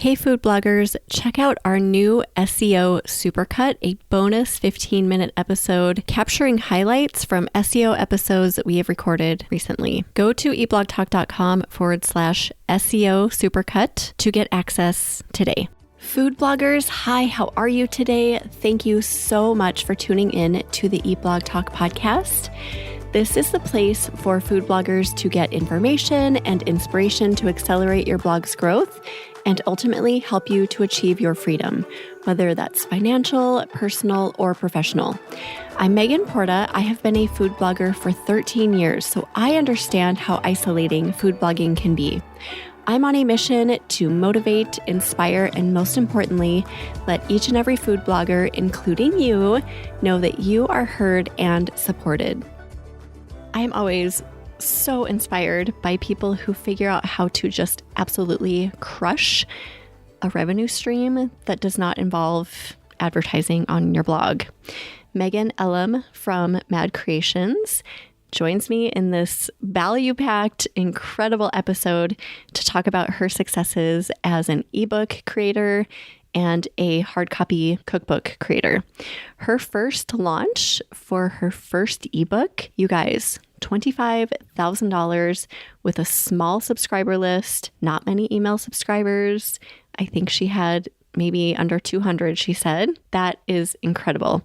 Hey food bloggers, check out our new SEO Supercut, a bonus 15-minute episode capturing highlights from SEO episodes that we have recorded recently. Go to eblogtalk.com/SEO Supercut to get access today. Food bloggers, hi, how are you today? Thank you so much for tuning in to the Eat Blog Talk podcast. This is the place for food bloggers to get information and inspiration to accelerate your blog's growth and ultimately help you to achieve your freedom, whether that's financial, personal, or professional. I'm Megan Porta. I have been a food blogger for 13 years, so I understand how isolating food blogging can be. I'm on a mission to motivate, inspire, and most importantly, let each and every food blogger, including you, know that you are heard and supported. I am always so inspired by people who figure out how to just absolutely crush a revenue stream that does not involve advertising on your blog. Megan Ellam from Mad Creations joins me in this value-packed, incredible episode to talk about her successes as an ebook creator and a hard copy cookbook creator. Her first launch for her first ebook, you guys, $25,000 with a small subscriber list, not many email subscribers. I think she had maybe under 200, she said. That is incredible.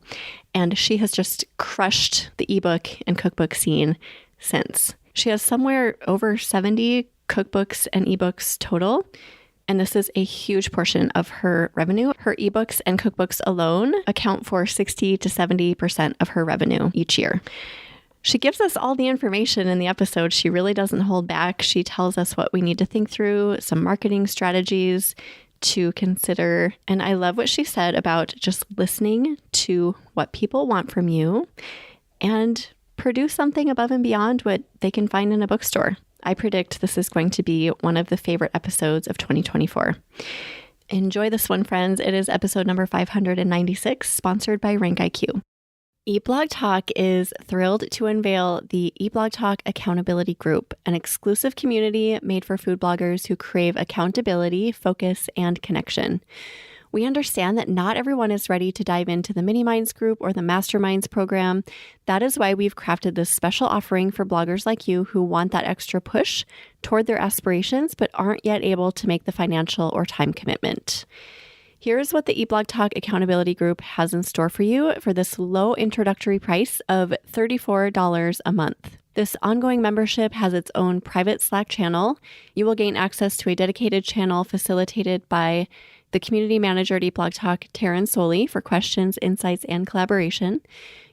And she has just crushed the ebook and cookbook scene since. She has somewhere over 70 cookbooks and ebooks total. And this is a huge portion of her revenue. Her ebooks and cookbooks alone account for 60 to 70% of her revenue each year. She gives us all the information in the episode. She really doesn't hold back. She tells us what we need to think through, some marketing strategies to consider. And I love what she said about just listening to what people want from you and produce something above and beyond what they can find in a bookstore. I predict this is going to be one of the favorite episodes of 2024. Enjoy this one, friends. It is episode number 596, sponsored by RankIQ. Eat Blog Talk is thrilled to unveil the Eat Blog Talk Accountability Group, an exclusive community made for food bloggers who crave accountability, focus, and connection. We understand that not everyone is ready to dive into the Mini Minds group or the Masterminds program. That is why we've crafted this special offering for bloggers like you who want that extra push toward their aspirations but aren't yet able to make the financial or time commitment. Here's what the Eat Blog Talk Accountability Group has in store for you for this low introductory price of $34 a month. This ongoing membership has its own private Slack channel. You will gain access to a dedicated channel facilitated by the community manager at Eat Blog Talk, Taryn Soley, for questions, insights, and collaboration.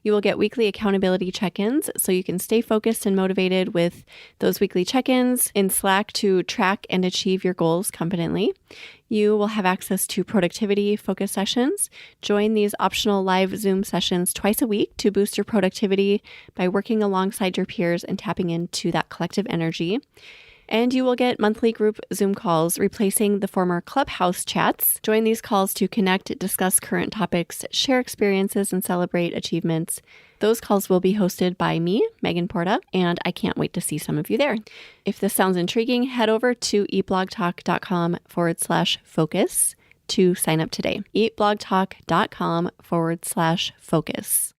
You will get weekly accountability check-ins so you can stay focused and motivated with those weekly check-ins in Slack to track and achieve your goals confidently. You will have access to productivity focus sessions. Join these optional live Zoom sessions twice a week to boost your productivity by working alongside your peers and tapping into that collective energy. And you will get monthly group Zoom calls, replacing the former Clubhouse chats. Join these calls to connect, discuss current topics, share experiences, and celebrate achievements. Those calls will be hosted by me, Megan Porta, and I can't wait to see some of you there. If this sounds intriguing, head over to eatblogtalk.com/focus to sign up today. eatblogtalk.com/focus.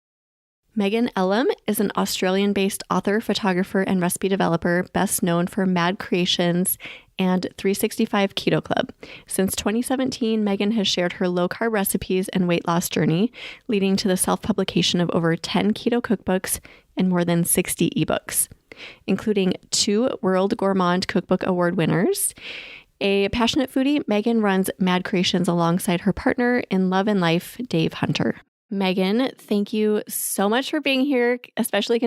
Megan Ellam is an Australian-based author, photographer, and recipe developer, best known for Mad Creations and 365 Keto Club. Since 2017, Megan has shared her low-carb recipes and weight loss journey, leading to the self-publication of over 10 keto cookbooks and more than 60 ebooks, including 2 World Gourmand Cookbook Award winners. A passionate foodie, Megan runs Mad Creations alongside her partner in love and life, Dave Hunter. Megan, thank you so much for being here, especially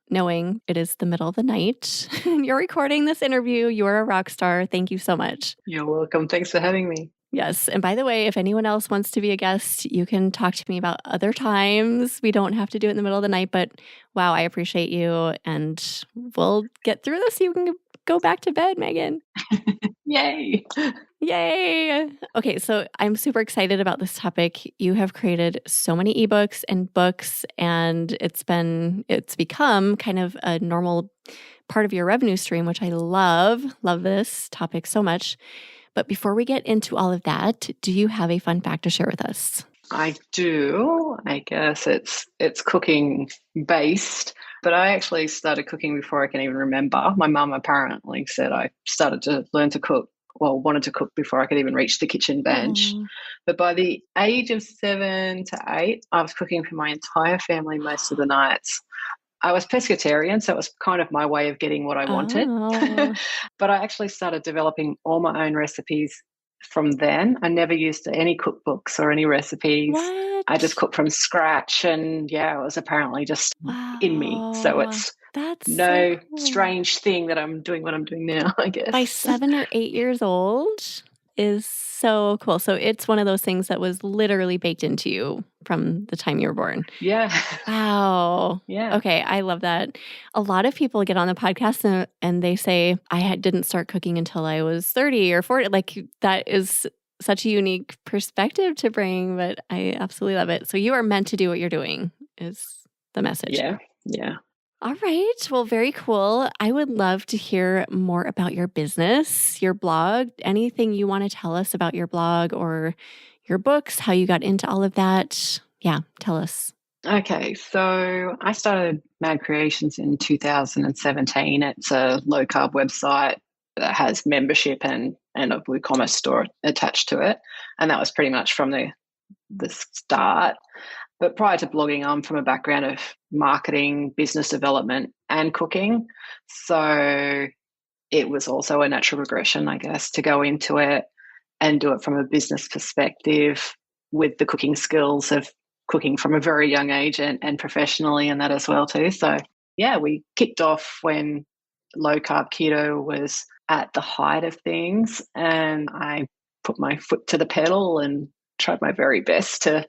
knowing it is the middle of the night. You're recording this interview. You're a rock star. Thank you so much. You're welcome. Thanks for having me. Yes. And by the way, if anyone else wants to be a guest, you can talk to me about other times. We don't have to do it in the middle of the night, but wow, I appreciate you. And we'll get through this. You can go back to bed, Megan. Yay. Yay. Okay, so I'm super excited about this topic. You have created so many ebooks and books, and it's become kind of a normal part of your revenue stream, which I love this topic so much. But before we get into all of that, do you have a fun fact to share with us? I do. I guess it's cooking based, but I actually started cooking before I can even remember. My mum apparently said I started to learn to cook, well, wanted to cook before I could even reach the kitchen bench. Oh, But by the age of 7 to 8, I was cooking for my entire family most of the nights. I was pescatarian, so it was kind of my way of getting what I wanted. oh, But I actually started developing all my own recipes from then. I never used any cookbooks or any recipes. I just what? cooked from scratch, and yeah, it was apparently just in me. So Wow, it's that's so no cool. strange thing that I'm doing what I'm doing now, I By guess. 7 or 8 years old is so cool. So it's one of those things that was literally baked into you from the time you were born. Yeah. Wow. Yeah. Okay, I love that. A lot of people get on the podcast and they say, didn't start cooking until I was 30 or 40. Like, that is such a unique perspective to bring, but I absolutely love it. So you are meant to do what you're doing, is the message. Yeah. Yeah. All right. Well, very cool. I would love to hear more about your business, your blog, anything you want to tell us about your blog or your books, how you got into all of that. Yeah, tell us. Okay, so I started Mad Creations in 2017. It's a low carb website that has membership and a WooCommerce store attached to it. And that was pretty much from the start. But prior to blogging, I'm from a background of marketing, business development, and cooking. So it was also a natural progression, I guess, to go into it and do it from a business perspective with the cooking skills of cooking from a very young age and professionally and that as well too. So yeah, we kicked off when low carb keto was at the height of things, and I put my foot to the pedal and tried my very best to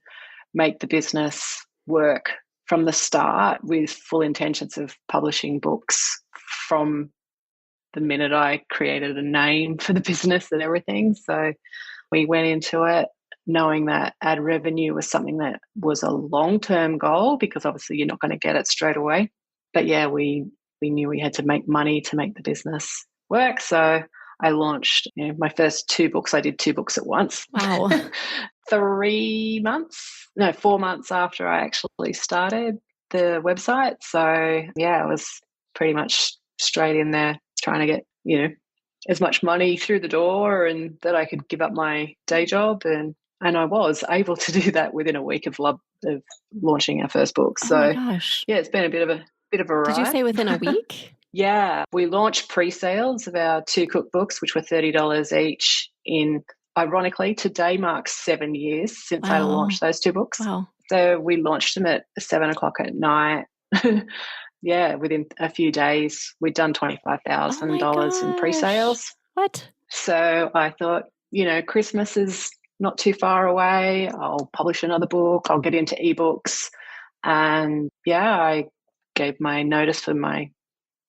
make the business work from the start with full intentions of publishing books from the minute I created a name for the business and everything. So we went into it knowing that ad revenue was something that was a long-term goal, because obviously you're not going to get it straight away. But yeah, we knew we had to make money to make the business work. So I launched my first 2 books. I did 2 books at once. Wow. 4 months after I actually started the website. So yeah, I was pretty much straight in there trying to get, as much money through the door and that I could give up my day job. And I was able to do that within a week of launching our first book. Oh my So gosh. yeah, it's been a bit of a Did you ride. say within a week? Yeah, we launched pre-sales of our 2 cookbooks, which were $30 each. Ironically, today marks 7 years since I Wow. launched those 2 books. Wow. So we launched them at 7 o'clock at night. Yeah, within a few days, we'd done Oh my $25,000 in gosh. pre-sales. What? So I thought, Christmas is not too far away. I'll publish another book. I'll get into ebooks. And yeah, I gave my notice for my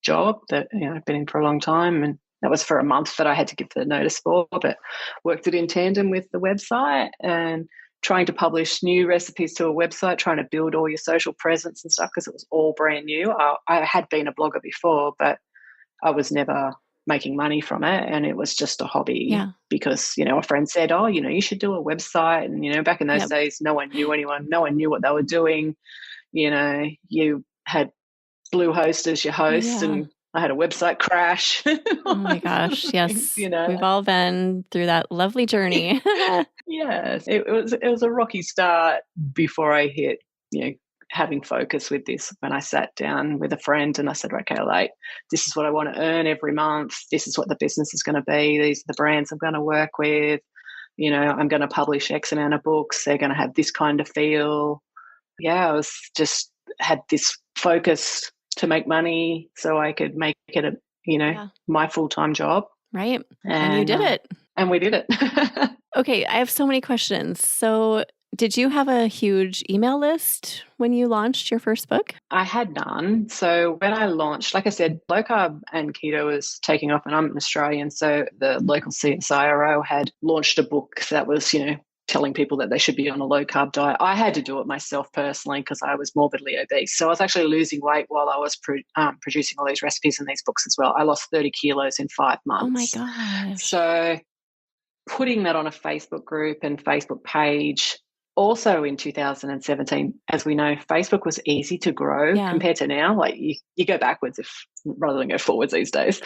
job that I've been in for a long time, and that was for a month that I had to give the notice for, but worked it in tandem with the website and trying to publish new recipes to a website, trying to build all your social presence and stuff, because it was all brand new. I had been a blogger before, but I was never making money from it, and it was just a hobby Yeah. because a friend said, oh, you should do a website. And back in those Yep. days, no one knew anyone, no one knew what they were doing. You had Bluehost as your host, Yeah. and I had a website crash. Oh my gosh. Things, Yes. We've all been through that lovely journey. Yes, it was a rocky start before I hit, having focus with this. When I sat down with a friend and I said, okay, this is what I want to earn every month. This is what the business is going to be. These are the brands I'm going to work with. I'm going to publish X amount of books. They're going to have this kind of feel. Yeah, I was just had this focus to make money so I could make it Yeah. my full-time job. Right. And you did it. And we did it. Okay. I have so many questions. So, did you have a huge email list when you launched your first book? I had none. So when I launched, like I said, low carb and keto was taking off, and I'm an Australian. So the local CSIRO had launched a book that was, telling people that they should be on a low carb diet. I had to do it myself personally because I was morbidly obese. So I was actually losing weight while I was producing all these recipes and these books as well. I lost 30 kilos in 5 months. Oh my gosh. So putting that on a Facebook group and Facebook page. Also in 2017, as we know, Facebook was easy to grow compared to now. Like you go backwards rather than go forwards these days,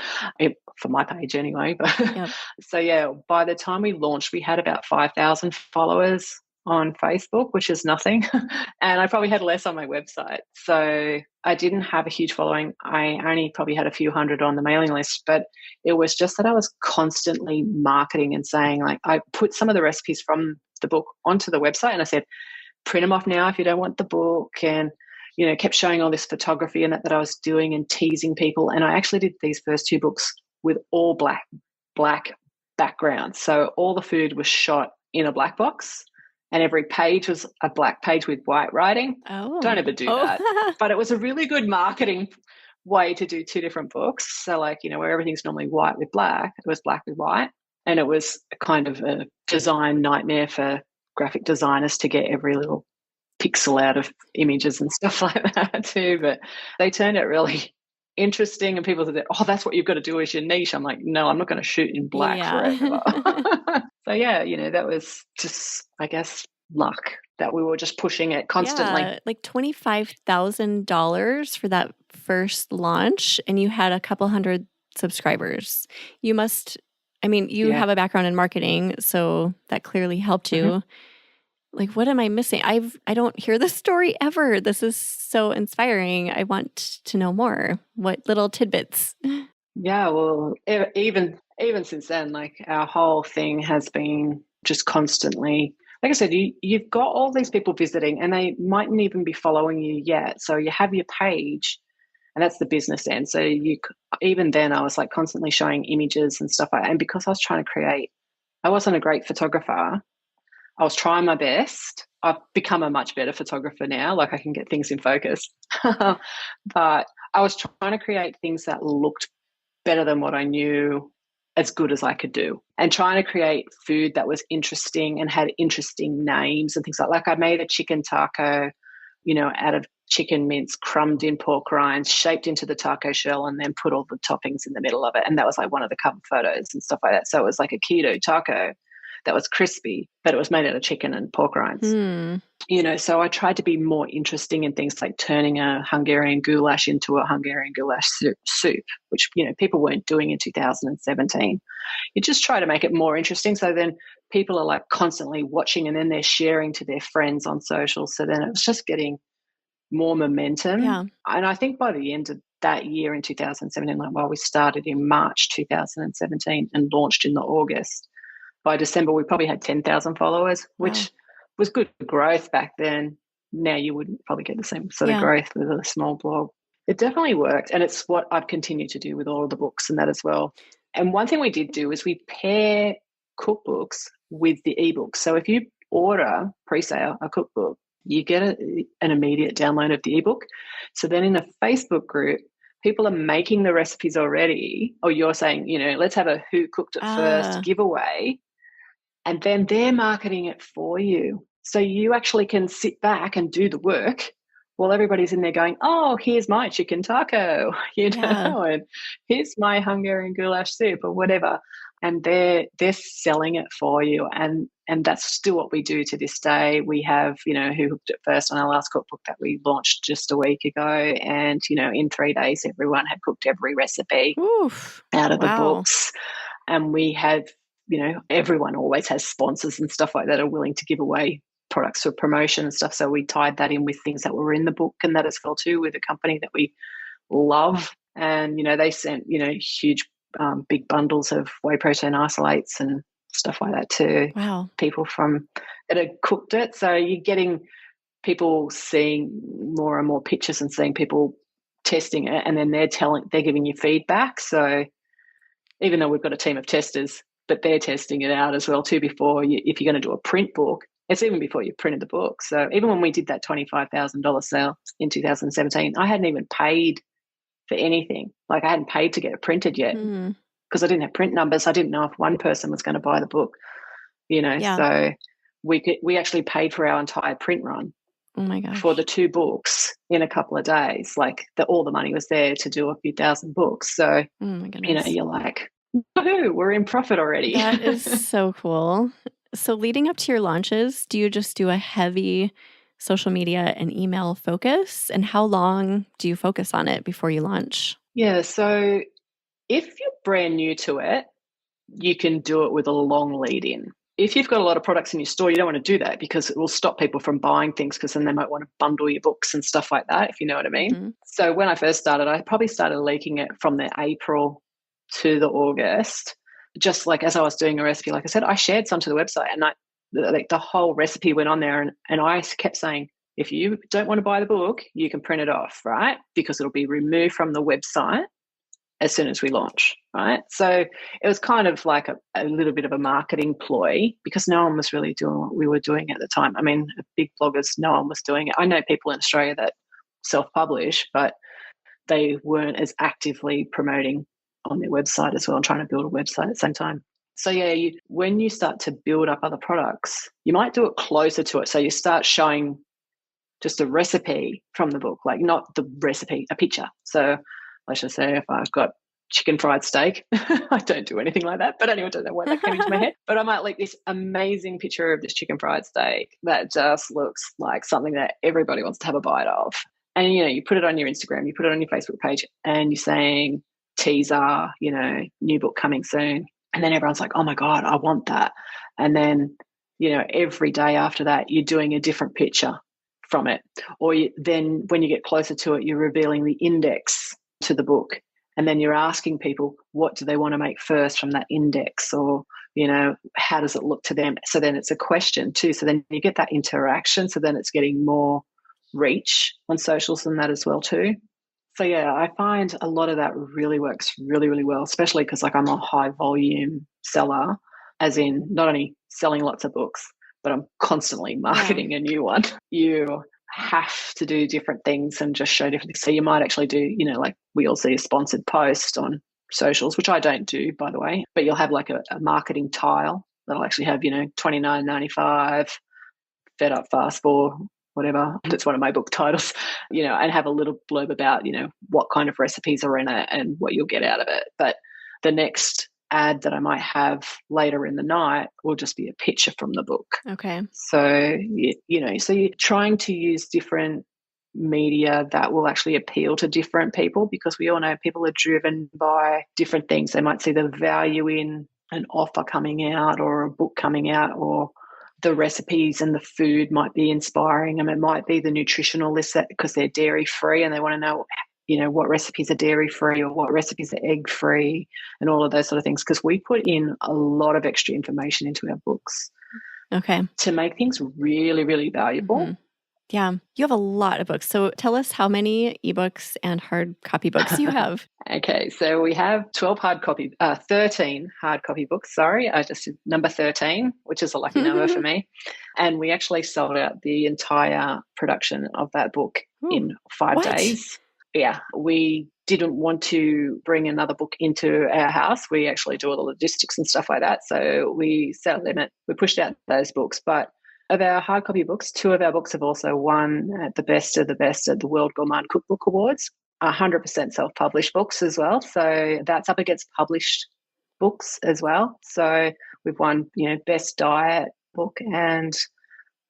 for my page anyway. But so yeah, by the time we launched, we had about 5,000 followers on Facebook, which is nothing. And I probably had less on my website. So I didn't have a huge following. I only probably had a few hundred on the mailing list, but it was just that I was constantly marketing and saying, like, I put some of the recipes from the book onto the website and I said, print them off now if you don't want the book. And, kept showing all this photography and that I was doing and teasing people. And I actually did these first 2 books with all black backgrounds. So all the food was shot in a black box. And every page was a black page with white writing. Oh. Don't ever do that. But it was a really good marketing way to do 2 different books. So like, where everything's normally white with black, it was black with white. And it was kind of a design nightmare for graphic designers to get every little pixel out of images and stuff like that too. But they turned out really interesting and people said, oh, that's what you've got to do as your niche. I'm like, no, I'm not going to shoot in black forever. So yeah, that was just, I guess, luck that we were just pushing it constantly. Yeah, like $25,000 for that first launch and you had a couple hundred subscribers. You must, you have a background in marketing, so that clearly helped you. Mm-hmm. Like, what am I missing? I don't hear this story ever. This is so inspiring. I want to know more. What little tidbits? Yeah, well, even since then, like our whole thing has been just constantly, like I said, you've got all these people visiting and they mightn't even be following you yet. So you have your page and that's the business end. So even then I was like constantly showing images and stuff like that. And because I was trying to create, I wasn't a great photographer. I was trying my best. I've become a much better photographer now. Like I can get things in focus. But I was trying to create things that looked better than what I knew, as good as I could do, and trying to create food that was interesting and had interesting names and things like I made a chicken taco, out of chicken mince crumbed in pork rinds, shaped into the taco shell, and then put all the toppings in the middle of it. And that was like one of the cover photos and stuff like that. So it was like a keto taco that was crispy, but it was made out of chicken and pork rinds. So I tried to be more interesting in things like turning a Hungarian goulash into a Hungarian goulash soup, which, people weren't doing in 2017. You just try to make it more interesting. So then people are like constantly watching and then they're sharing to their friends on social. So then it was just getting more momentum. Yeah. And I think by the end of that year in 2017, we started in March 2017 and launched in the August. By December, we probably had 10,000 followers, which was good growth back then. Now you wouldn't probably get the same sort of growth with a small blog. It definitely worked, and it's what I've continued to do with all of the books and that as well. And one thing we did do is we pair cookbooks with the ebooks. So if you order pre-sale a cookbook, you get an immediate download of the ebook. So then in a Facebook group, people are making the recipes already, or you're saying, let's have a who cooked it first giveaway. And then they're marketing it for you. So you actually can sit back and do the work while everybody's in there going, oh, here's my chicken taco, and here's my Hungarian goulash soup or whatever. And they're selling it for you. And that's still what we do to this day. We have, who cooked it first on our last cookbook that we launched just a week ago. And, in 3 days, everyone had cooked every recipe out of the books. And we have, everyone always has sponsors and stuff like that are willing to give away products for promotion and stuff. So we tied that in with things that were in the book and that as well too, with a company that we love. And, they sent, huge big bundles of whey protein isolates and stuff like that to people that had cooked it. So you're getting people seeing more and more pictures and seeing people testing it, and then they're giving you feedback. So even though we've got a team of testers, but they're testing it out as well too before if you're going to do a print book, it's even before you printed the book. So even when we did that $25,000 sale in 2017, I hadn't even paid for anything. Like I hadn't paid to get it printed yet because I didn't have print numbers. I didn't know if one person was going to buy the book, so we actually paid for our entire print run. Oh my gosh. For the 2 books in a couple of days. Like all the money was there to do a few thousand books. So, oh my goodness. You're like, Woohoo, we're in profit already. That is so cool. So leading up to your launches, do you just do a heavy social media and email focus? And how long do you focus on it before you launch? Yeah, so if you're brand new to it, you can do it with a long lead in. If you've got a lot of products in your store, you don't want to do that because it will stop people from buying things, because then they might want to bundle your books and stuff like that, if you know what I mean. Mm-hmm. So when I first started, I probably started leaking it from the April to the August. Just like as I was doing a recipe, like I said, I shared some to the website, and the whole recipe went on there, and I kept saying, if you don't want to buy the book, you can print it off, right? Because it'll be removed from the website as soon as we launch, right? So it was kind of like a little bit of a marketing ploy, because no one was really doing what we were doing at the time. I mean, big bloggers, no one was doing it. I know people in Australia that self-publish, but they weren't as actively promoting on their website as well and trying to build a website at the same time. So yeah, when you start to build up other products, you might do it closer to it. So you start showing just a recipe from the book, like not the recipe, a picture. So let's just say if I've got chicken fried steak, I don't do anything like that, but anyway, I don't know why that came into my head. But I might like this amazing picture of this chicken fried steak that just looks like something that everybody wants to have a bite of. And, you put it on your Instagram, you put it on your Facebook page, and you're saying teaser, new book coming soon. And then everyone's like, oh my God, I want that. And then, every day after that, you're doing a different picture from it. Or then when you get closer to it, you're revealing the index to the book. And then you're asking people, what do they want to make first from that index? Or, how does it look to them? So then it's a question too. So then you get that interaction. So then it's getting more reach on socials and that as well too. So yeah, I find a lot of that really works really, really well, especially because like I'm a high volume seller, as in not only selling lots of books, but I'm constantly marketing a new one. You have to do different things and just show different things. So you might actually do, like we all see a sponsored post on socials, which I don't do, by the way, but you'll have like a marketing tile that'll actually have, $29.95, fed up fast for whatever. That's one of my book titles, and have a little blurb about, what kind of recipes are in it and what you'll get out of it. But the next ad that I might have later in the night will just be a picture from the book. Okay. So, so you're trying to use different media that will actually appeal to different people, because we all know people are driven by different things. They might see the value in an offer coming out or a book coming out, or the recipes and the food might be inspiring them. It might be the nutritional list because they're dairy free and they want to know, what recipes are dairy free or what recipes are egg free and all of those sort of things. Because we put in a lot of extra information into our books. Okay. To make things really, really valuable. Mm-hmm. Yeah. You have a lot of books. So tell us how many ebooks and hard copy books you have. Okay. So we have 13 hard copy books. Sorry. I just did number 13, which is a lucky number for me. And we actually sold out the entire production of that book in 5 days. Yeah. We didn't want to bring another book into our house. We actually do all the logistics and stuff like that. So we set a limit. We pushed out those books. But of our hard copy books, 2 of our books have also won at the best of the best at the World Gourmand Cookbook Awards. 100% self-published books as well. So that's up against published books as well. So we've won, best diet book and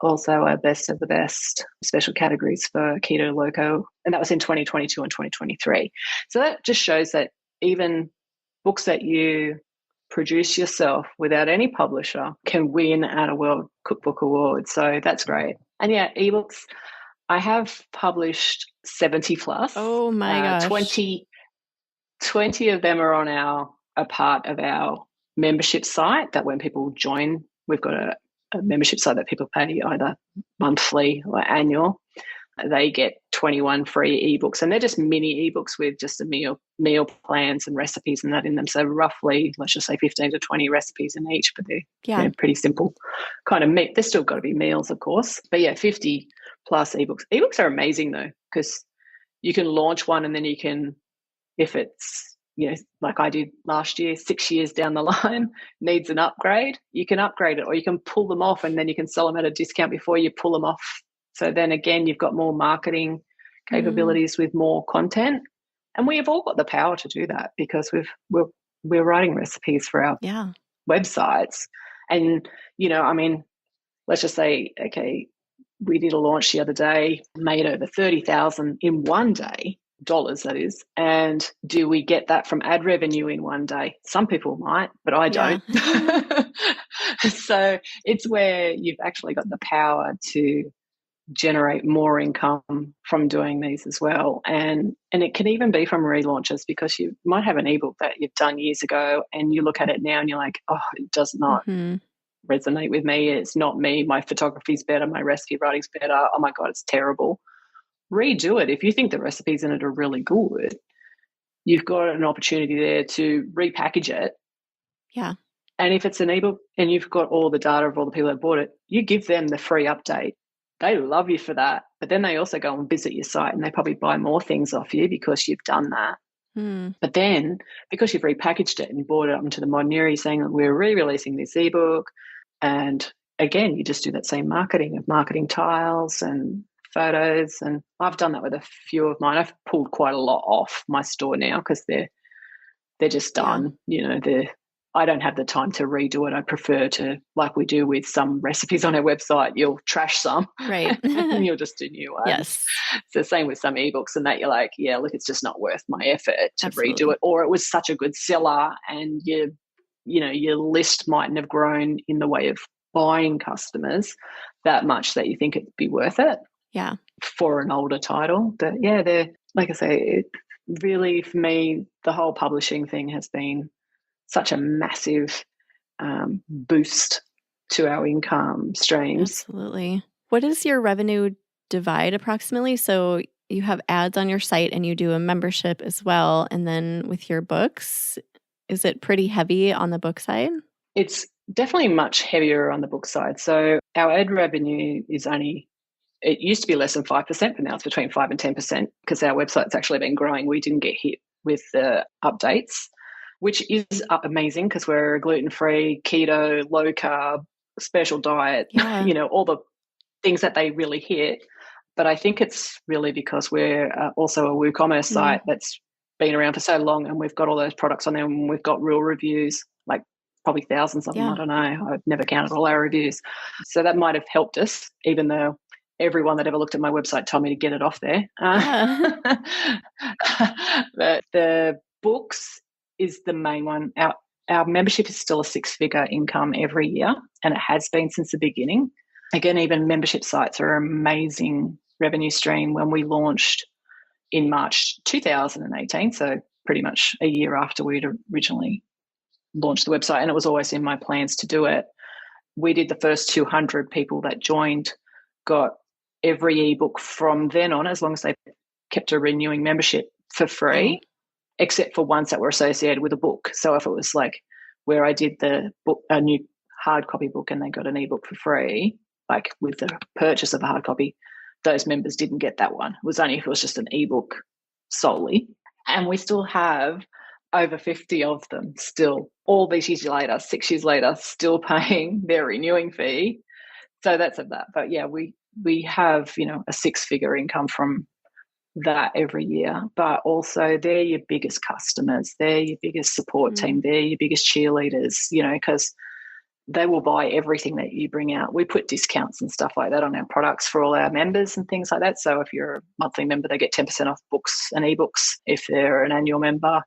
also our best of the best special categories for keto, loco, and that was in 2022 and 2023. So that just shows that even books that you produce yourself without any publisher can win at a World Cookbook Award. So that's great. And yeah, ebooks, I have published 70 plus. Oh my gosh. 20 of them are a part of our membership site, that when people join, we've got a membership site that people pay either monthly or annual. They get 21 free ebooks, and they're just mini ebooks with just a meal plans and recipes and that in them. So roughly, let's just say 15 to 20 recipes in each, but they're pretty simple kind of meat. There's still got to be meals, of course. But yeah, 50 plus ebooks. Ebooks are amazing though, because you can launch one and then you can, if it's, like I did last year, 6 years down the line, needs an upgrade, you can upgrade it, or you can pull them off and then you can sell them at a discount before you pull them off. So then again, you've got more marketing capabilities with more content. And we have all got the power to do that, because we're we're writing recipes for our Yeah. websites. And, I mean, let's just say, okay, we did a launch the other day, made over 30,000 in one day, dollars that is. And do we get that from ad revenue in one day? Some people might, but I Yeah. don't. So it's where you've actually got the power to generate more income from doing these as well. And it can even be from relaunches, because you might have an ebook that you've done years ago and you look at it now and you're like, oh, it does not resonate with me. It's not me. My photography's better. My recipe writing's better. Oh my God, it's terrible. Redo it. If you think the recipes in it are really good, you've got an opportunity there to repackage it. Yeah. And if it's an ebook and you've got all the data of all the people that bought it, you give them the free update. They love you for that. But then they also go and visit your site and they probably buy more things off you because you've done that. But then because you've repackaged it and brought it up into the modern era, saying that we're re-releasing this ebook, and again, you just do that same marketing of marketing tiles and photos. And I've done that with a few of mine. I've pulled quite a lot off my store now because they're just done. I don't have the time to redo it. I prefer to, like we do with some recipes on our website, you'll trash some, Right. and you'll just do new ones. Yes. So same with some ebooks and that, you're like, yeah, look, it's just not worth my effort to Absolutely. redo it. Or it was such a good seller and your list mightn't have grown in the way of buying customers that much that you think it'd be worth it. Yeah. For an older title. But yeah, they're, like I say, it really, for me, the whole publishing thing has been such a massive boost to our income streams. Absolutely. What is your revenue divide approximately? So you have ads on your site and you do a membership as well. And then with your books, is it pretty heavy on the book side? It's definitely much heavier on the book side. So our ad revenue is it used to be less than 5%, but now it's between 5 and 10% because our website's actually been growing. We didn't get hit with the updates, which is amazing because we're gluten-free, keto, low-carb, special diet, all the things that they really hit. But I think it's really because we're also a WooCommerce site that's been around for so long and we've got all those products on there and we've got real reviews, like probably thousands of them. I don't know. I've never counted all our reviews. So that might have helped us, even though everyone that ever looked at my website told me to get it off there. But the books is the main one. Our membership is still a 6-figure income every year, and it has been since the beginning. Again, even membership sites are an amazing revenue stream. When we launched in March 2018, so pretty much a year after we'd originally launched the website, and it was always in my plans to do it, we did the first 200 people that joined got every ebook from then on, as long as they kept a renewing membership, for free, except for ones that were associated with a book. So if it was like where I did the book, a new hard copy book, and they got an ebook for free, like with the purchase of a hard copy, those members didn't get that one. It was only if it was just an ebook solely. And we still have over 50 of them still, all these years later, 6 years later, still paying their renewing fee. So that's of that. But yeah, we have, a 6-figure income from that every year, but also they're your biggest customers, they're your biggest support team, they're your biggest cheerleaders, because they will buy everything that you bring out. We put discounts and stuff like that on our products for all our members and things like that. So if you're a monthly member, they get 10% off books and ebooks. If they're an annual member,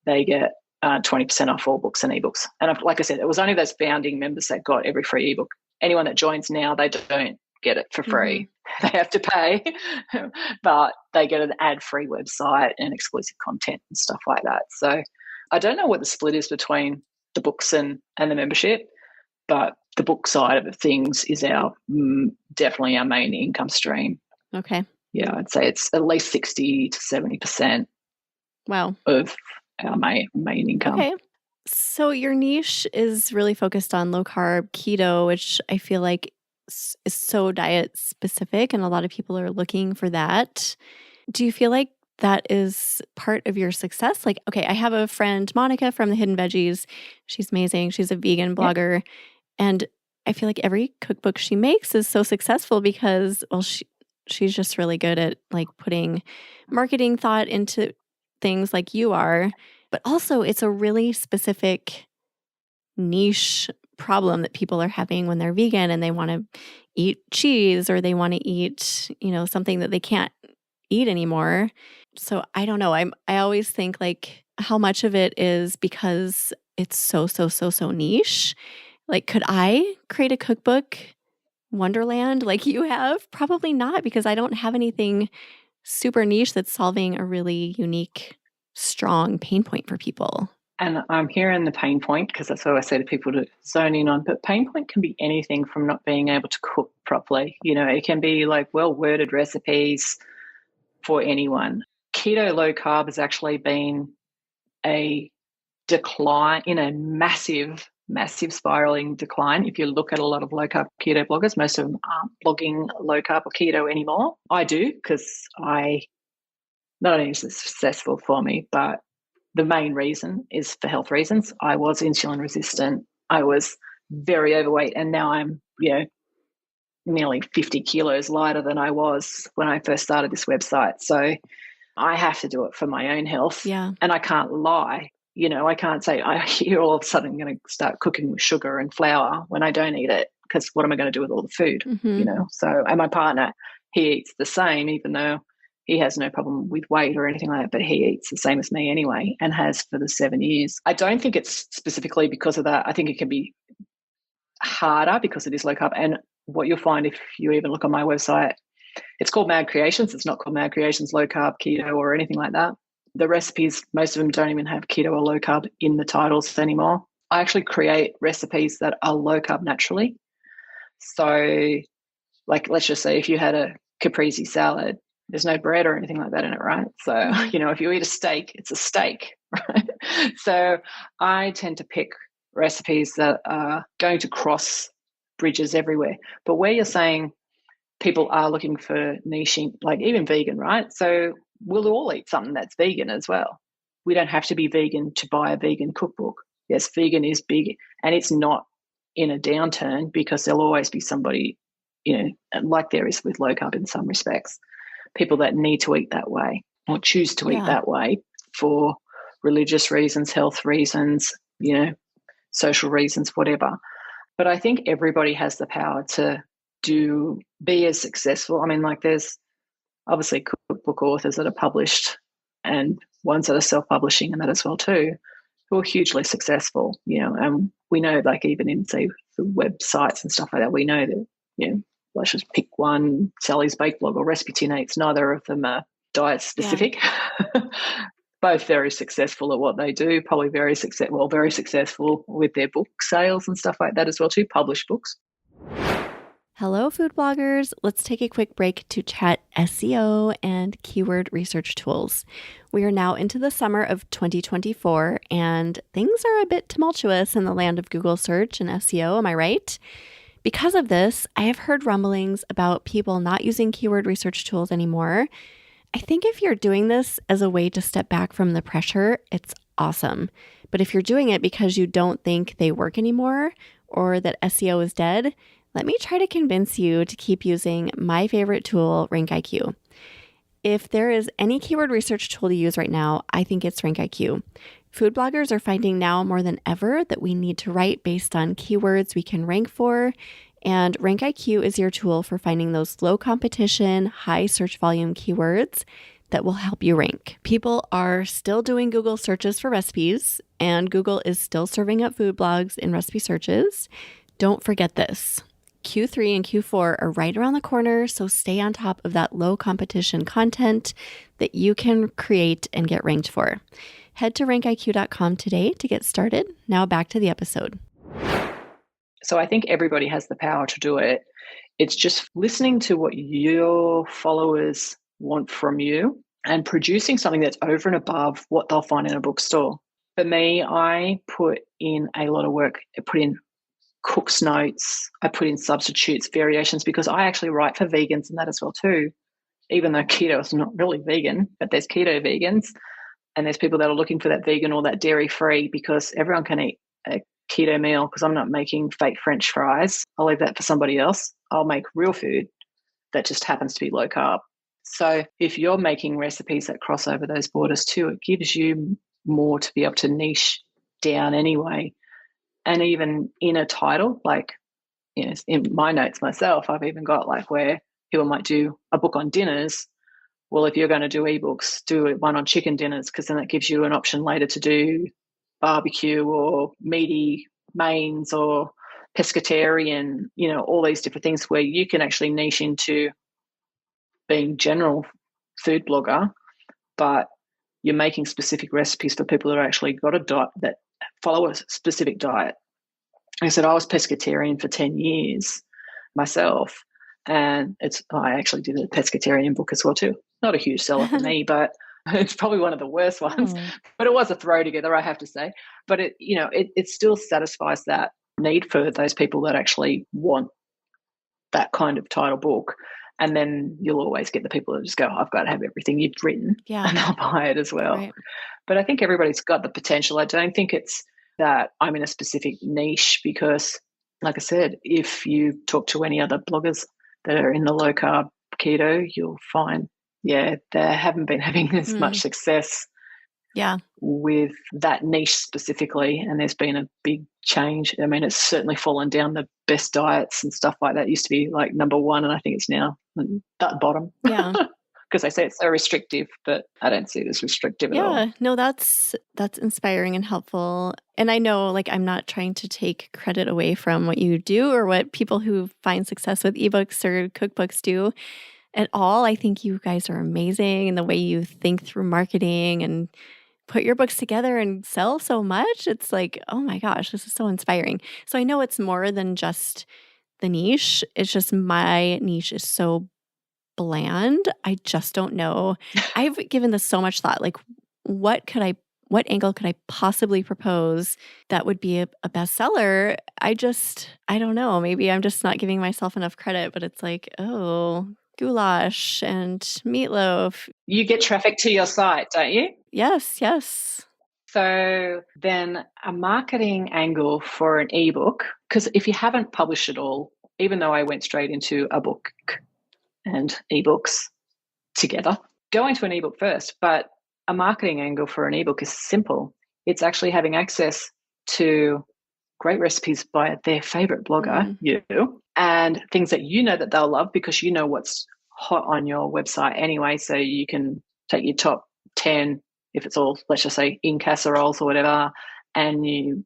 they get 20% off all books and ebooks. And like I said, it was only those founding members that got every free ebook. Anyone that joins now, they don't get it for free. They have to pay, but they get an ad-free website and exclusive content and stuff like that. So I don't know what the split is between the books and the membership, but the book side of things is definitely our main income stream. Okay. Yeah, I'd say it's at least 60 to 70%. Wow. Of our main income. Okay. So your niche is really focused on low carb keto, which I feel like is so diet specific, and a lot of people are looking for that. Do you feel like that is part of your success? Like, okay, I have a friend, Monica from the Hidden Veggies. She's amazing. She's a vegan blogger. And I feel like every cookbook she makes is so successful because, well, she's just really good at like putting marketing thought into things like you are. But also it's a really specific niche problem that people are having when they're vegan and they want to eat cheese or they want to eat, something that they can't eat anymore. So I don't know. I always think like how much of it is because it's so niche. Like, could I create a cookbook wonderland like you have? Probably not, because I don't have anything super niche that's solving a really unique, strong pain point for people. And I'm hearing the pain point because that's what I say to people to zone in on. But pain point can be anything from not being able to cook properly. It can be like well-worded recipes for anyone. Keto low carb has actually been a decline in a massive spiraling decline. If you look at a lot of low carb keto bloggers, most of them aren't blogging low carb or keto anymore. I do, because not only is it successful for me, but the main reason is for health reasons. I was insulin resistant. I was very overweight, and now I'm, nearly 50 kilos lighter than I was when I first started this website. So I have to do it for my own health. Yeah. And I can't lie. I can't say you're all of a sudden going to start cooking with sugar and flour when I don't eat it, because what am I going to do with all the food? Mm-hmm. So, and my partner, he eats the same, even though he has no problem with weight or anything like that, but he eats the same as me anyway and has for the 7 years. I don't think it's specifically because of that. I think it can be harder because it is low carb. And what you'll find if you even look on my website, it's called Mad Creations. It's not called Mad Creations Low Carb Keto or anything like that. The recipes, most of them don't even have keto or low carb in the titles anymore. I actually create recipes that are low carb naturally. So, like, let's just say if you had a caprese salad, there's no bread or anything like that in it, right? So, if you eat a steak, it's a steak, right? So I tend to pick recipes that are going to cross bridges everywhere. But where you're saying people are looking for niching, like even vegan, right? So we'll all eat something that's vegan as well. We don't have to be vegan to buy a vegan cookbook. Yes, vegan is big, and it's not in a downturn, because there'll always be somebody, like there is with low carb in some respects, people that need to eat that way or choose to eat that way for religious reasons, health reasons, social reasons, whatever. But I think everybody has the power to be as successful. I mean, like, there's obviously cookbook authors that are published and ones that are self-publishing and that as well too, who are hugely successful, and we know, like, even in, say, the websites and stuff like that, we know that, let's just pick one, Sally's Bake Blog or Recipe Tinates, neither of them are diet specific. Yeah. Both very successful at what they do, probably very successful with their book sales and stuff like that as well too, published books. Hello, food bloggers. Let's take a quick break to chat SEO and keyword research tools. We are now into the summer of 2024, and things are a bit tumultuous in the land of Google search and SEO, am I right? Because of this, I have heard rumblings about people not using keyword research tools anymore. I think if you're doing this as a way to step back from the pressure, it's awesome. But if you're doing it because you don't think they work anymore or that SEO is dead, let me try to convince you to keep using my favorite tool, RankIQ. If there is any keyword research tool to use right now, I think it's RankIQ. Food bloggers are finding now more than ever that we need to write based on keywords we can rank for, and RankIQ is your tool for finding those low competition, high search volume keywords that will help you rank. People are still doing Google searches for recipes, and Google is still serving up food blogs in recipe searches. Don't forget this. Q3 and Q4 are right around the corner, so stay on top of that low competition content that you can create and get ranked for. Head to rankiq.com today to get started. Now back to the episode. So I think everybody has the power to do it. It's just listening to what your followers want from you and producing something that's over and above what they'll find in a bookstore. For me, I put in a lot of work. I put in cook's notes. I put in substitutes, variations, because I actually write for vegans and that as well too, even though keto is not really vegan, but there's keto vegans and there's people that are looking for that vegan or that dairy-free, because everyone can eat a keto meal, because I'm not making fake French fries. I'll leave that for somebody else. I'll make real food that just happens to be low carb. So if you're making recipes that cross over those borders too, it gives you more to be able to niche down anyway. And even in a title, like, you know, in my notes myself, I've even got like where people might do a book on dinners. Well, if you're going to do ebooks, do one on chicken dinners, because then that gives you an option later to do barbecue or meaty mains or pescatarian, you know, all these different things where you can actually niche into being general food blogger, but you're making specific recipes for people that actually got a diet, that follow a specific diet. Like I said, I was pescatarian for 10 years myself, and I actually did a pescatarian book as well too. Not a huge seller for me, but it's probably one of the worst ones. But it was a throw together, I have to say. But it still satisfies that need for those people that actually want that kind of title book. And then you'll always get the people that just go, I've got to have everything you've written, and they'll buy it as well. Right. But I think everybody's got the potential. I don't think it's that I'm in a specific niche, because, like I said, if you talk to any other bloggers that are in the low carb keto, you'll find, they haven't been having as much success with that niche specifically. And there's been a big change. I mean, it's certainly fallen down. The best diets and stuff like that used to be like number one, and I think it's now at bottom. Yeah. Because they say it's so restrictive, but I don't see it as restrictive at all. Yeah, no, that's inspiring and helpful. And I know, like, I'm not trying to take credit away from what you do or what people who find success with ebooks or cookbooks do at all. I think you guys are amazing, and the way you think through marketing and put your books together and sell so much. It's like, oh my gosh, this is so inspiring. So I know it's more than just the niche. It's just my niche is so bland. I just don't know. I've given this so much thought. Like, what angle could I possibly propose that would be a bestseller? I don't know. Maybe I'm just not giving myself enough credit, but it's like, oh, goulash and meatloaf. You get traffic to your site, don't you? Yes, yes. So then a marketing angle for an ebook, because if you haven't published it all, even though I went straight into a book and ebooks together, go into an ebook first. But a marketing angle for an ebook is simple. It's actually having access to great recipes by their favorite blogger, you, and things that you know that they'll love, because you know what's hot on your website anyway. So you can take your top 10, if it's all, let's just say, in casseroles or whatever, and you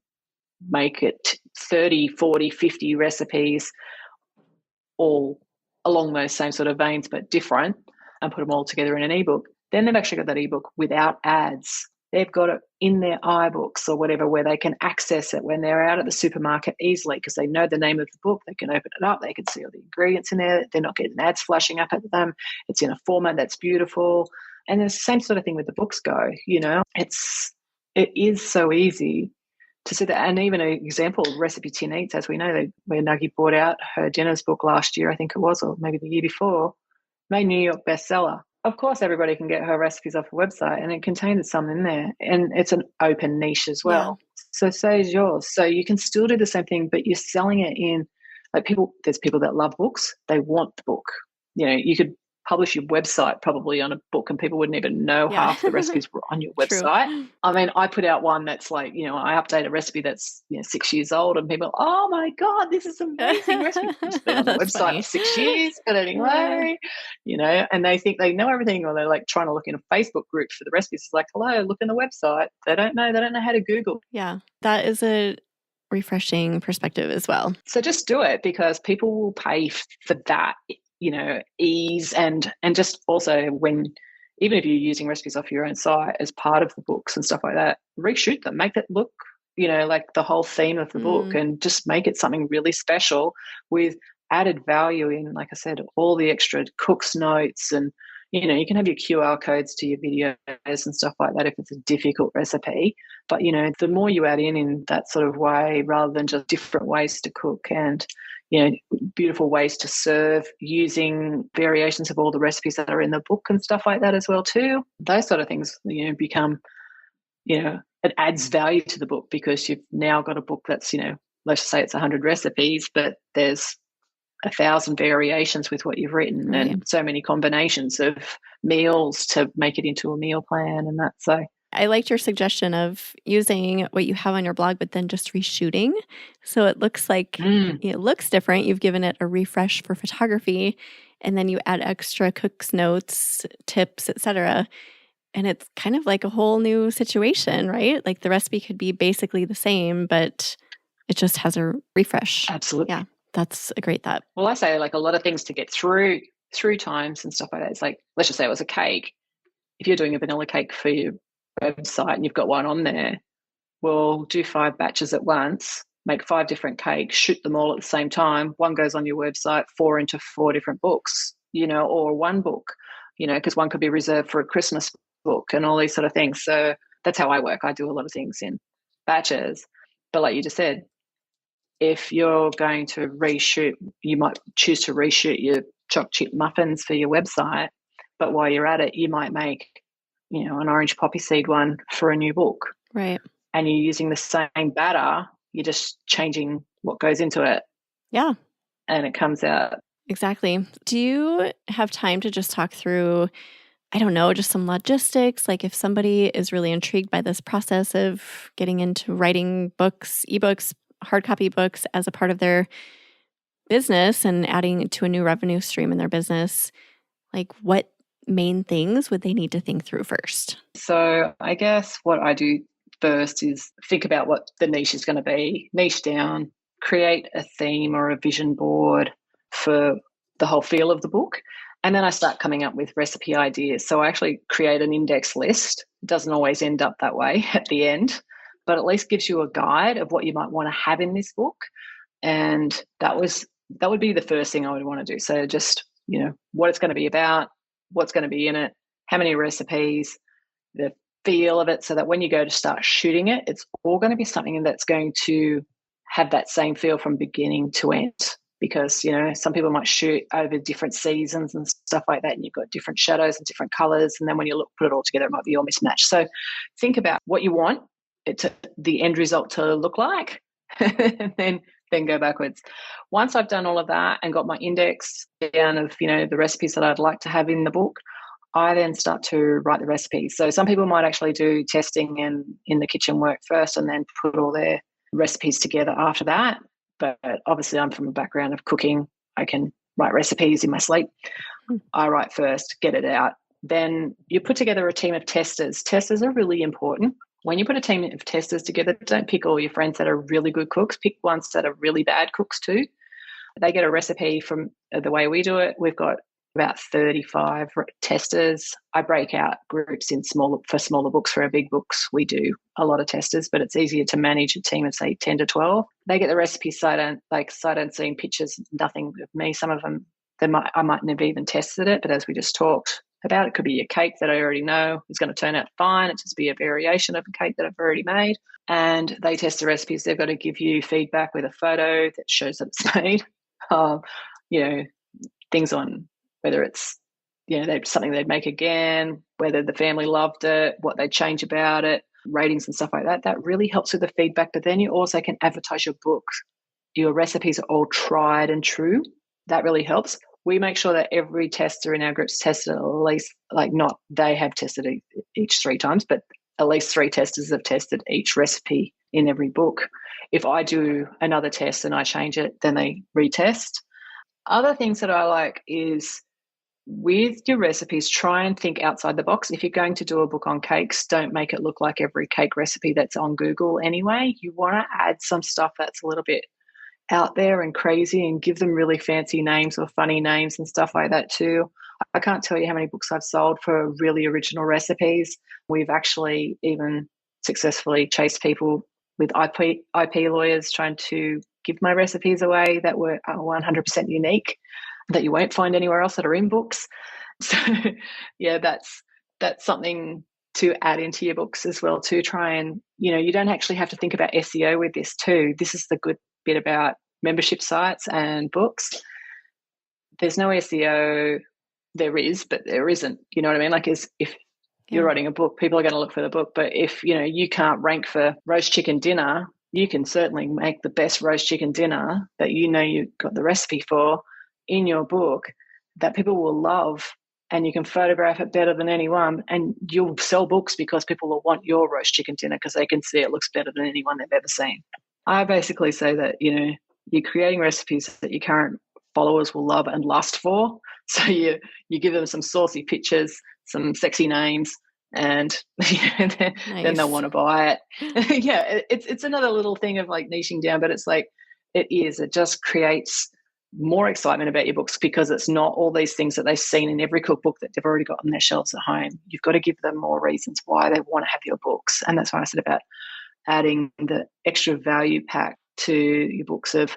make it 30, 40, 50 recipes, all along those same sort of veins but different, and put them all together in an ebook. Then they've actually got that ebook without ads. They've got it in their iBooks or whatever, where they can access it when they're out at the supermarket easily, because they know the name of the book. They can open it up. They can see all the ingredients in there. They're not getting ads flashing up at them. It's in a format that's beautiful. And the same sort of thing with the books go, you know. It is so easy to see that. And even an example, Recipe Tin Eats, as we know, where Nuggie brought out her dinners book last year, I think it was, or maybe the year before, made New York bestseller. Of course, everybody can get her recipes off her website, and it contains some in there, and it's an open niche as well. Yeah. So is yours. So you can still do the same thing, but you're selling it in, like, there's people that love books. They want the book. You know, you could publish your website probably on a book and people wouldn't even know half the recipes were on your website. True. I mean, I put out one that's like, you know, I update a recipe that's 6 years old, and people, oh my God, this is an amazing recipe. It's been on the website funny. For 6 years, but anyway, you know, and they think they know everything, or they're like trying to look in a Facebook group for the recipes. It's like, hello, look in the website. They don't know how to Google. Yeah, that is a refreshing perspective as well. So just do it, because people will pay for that, you know, ease, and just also, when, even if you're using recipes off your own site as part of the books and stuff like that, reshoot them, make that look, you know, like the whole theme of the book, and just make it something really special with added value in, like I said, all the extra cook's notes, and, you know, you can have your QR codes to your videos and stuff like that if it's a difficult recipe. But, you know, the more you add in that sort of way, rather than just different ways to cook and, you know, beautiful ways to serve, using variations of all the recipes that are in the book and stuff like that as well too. Those sort of things, you know, become, you know, it adds value to the book, because you've now got a book that's, you know, let's just say it's 100 recipes, but there's 1,000 variations with what you've written, right, and so many combinations of meals to make it into a meal plan and that. So I liked your suggestion of using what you have on your blog, but then just reshooting. So it looks like it looks different. You've given it a refresh for photography, and then you add extra cook's notes, tips, etc. And it's kind of like a whole new situation, right? Like the recipe could be basically the same, but it just has a refresh. Absolutely. Yeah, that's a great thought. Well, I say like a lot of things to get through times and stuff like that. It's like, let's just say it was a cake. If you're doing a vanilla cake for your website and you've got one on there, well, do 5 batches at once, make 5 different cakes, shoot them all at the same time. One goes on your website, 4 into 4 different books, or one book, because one could be reserved for a Christmas book and all these sort of things. So that's how I work. I do a lot of things in batches. But like you just said, if you're going to reshoot, you might choose to reshoot your chocolate chip muffins for your website. But while you're at it, you might make, an orange poppy seed one for a new book. Right. And you're using the same batter, you're just changing what goes into it. Yeah. And it comes out. Exactly. Do you have time to just talk through, I don't know, just some logistics? Like if somebody is really intrigued by this process of getting into writing books, ebooks, hard copy books as a part of their business and adding to a new revenue stream in their business, like what main things would they need to think through first? So I guess what I do first is think about what the niche is going to be, niche down, create a theme or a vision board for the whole feel of the book. And then I start coming up with recipe ideas. So I actually create an index list. It doesn't always end up that way at the end, but at least gives you a guide of what you might want to have in this book. And that would be the first thing I would want to do. So just, what it's going to be about, what's going to be in it, how many recipes, the feel of it, so that when you go to start shooting it, it's all going to be something that's going to have that same feel from beginning to end. Because, some people might shoot over different seasons and stuff like that, and you've got different shadows and different colors. And then when you put it all together, it might be all mismatched. So think about what you want the end result to look like, and then go backwards. Once I've done all of that and got my index down of, the recipes that I'd like to have in the book, I then start to write the recipes. So some people might actually do testing and in the kitchen work first and then put all their recipes together after that. But obviously I'm from a background of cooking. I can write recipes in my sleep. I write first, get it out. Then you put together a team of testers. Testers are really important. When you put a team of testers together, don't pick all your friends that are really good cooks. Pick ones that are really bad cooks too. They get a recipe from the way we do it. We've got about 35 testers. I break out groups for smaller books. For our big books, we do a lot of testers, but it's easier to manage a team of, say, 10 to 12. They get the recipe sight unseen pictures, nothing of me. Some of them, I mightn't have even tested it, but as we just talked about, it could be a cake that I already know is going to turn out fine. It just be a variation of a cake that I've already made. And they test the recipes. They've got to give you feedback with a photo that shows that it's made. Things on whether it's, something they'd make again, whether the family loved it, what they'd change about it, ratings and stuff like that. That really helps with the feedback. But then you also can advertise your book. Your recipes are all tried and true. That really helps. We make sure that every tester in our groups tested at least, not they have tested each 3 times, but at least 3 testers have tested each recipe in every book. If I do another test and I change it, then they retest. Other things that I like is with your recipes, try and think outside the box. If you're going to do a book on cakes, don't make it look like every cake recipe that's on Google anyway. You want to add some stuff that's a little bit out there and crazy and give them really fancy names or funny names and stuff like that too. I can't tell you how many books I've sold for really original recipes. We've actually even successfully chased people with IP lawyers trying to give my recipes away that were 100% unique, that you won't find anywhere else that are in books. So yeah, that's something to add into your books as well, to try and, you don't actually have to think about SEO with this too. This is the good bit about membership sites and books. There's no SEO. There is, but there isn't. You know what I mean? Like, if you're writing a book, people are going to look for the book. But if, you can't rank for roast chicken dinner, you can certainly make the best roast chicken dinner that you've got the recipe for in your book that people will love and you can photograph it better than anyone, and you'll sell books because people will want your roast chicken dinner because they can see it looks better than anyone they've ever seen. I basically say that, you're creating recipes that your current followers will love and lust for. So you give them some saucy pictures, some sexy names, and then they'll want to buy it. Yeah, it's another little thing of like niching down, but it's like it just creates more excitement about your books because it's not all these things that they've seen in every cookbook that they've already got on their shelves at home. You've got to give them more reasons why they want to have your books. And that's why I said about adding the extra value pack to your books of,